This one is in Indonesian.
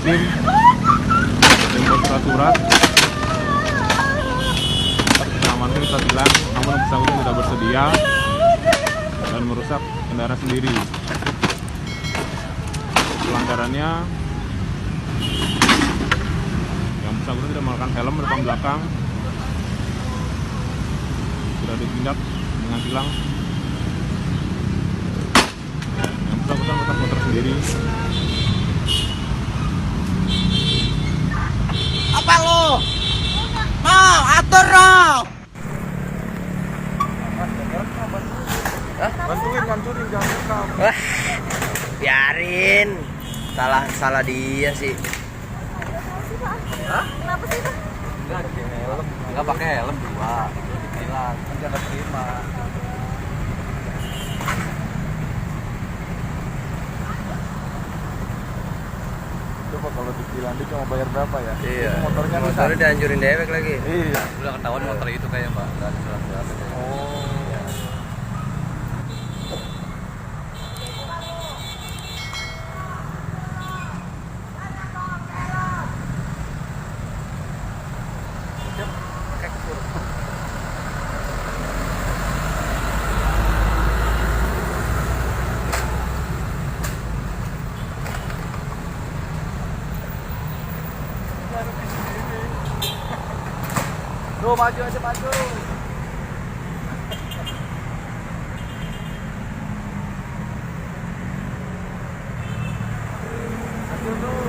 SIM dan surat-surat. Amankan kita bilang, namun yang bersangkutan tidak bersedia dan merusak kendaraan sendiri. Pelanggarannya, yang bersangkutan tidak menggunakan helm depan belakang, sudah ditindak dengan tilang. Yang bersangkutan merusak motor sendiri. Apa lo? Mau atur lo? Bantuin ngancurin, jangan rekam. Wah, biarin. Salah dia sih. Hah? Kenapa sih, Pak? Enggak pakai helm dua. Ditilang, kan jangan terima. Coba kalau ditilang dia cuma bayar berapa ya? Iya. Motornya dihancurin dewek lagi. Iya. Udah ketahuan motor itu kayak Mbak, dan surat-surat. Oh. Tuh maju aja maju. Aduh.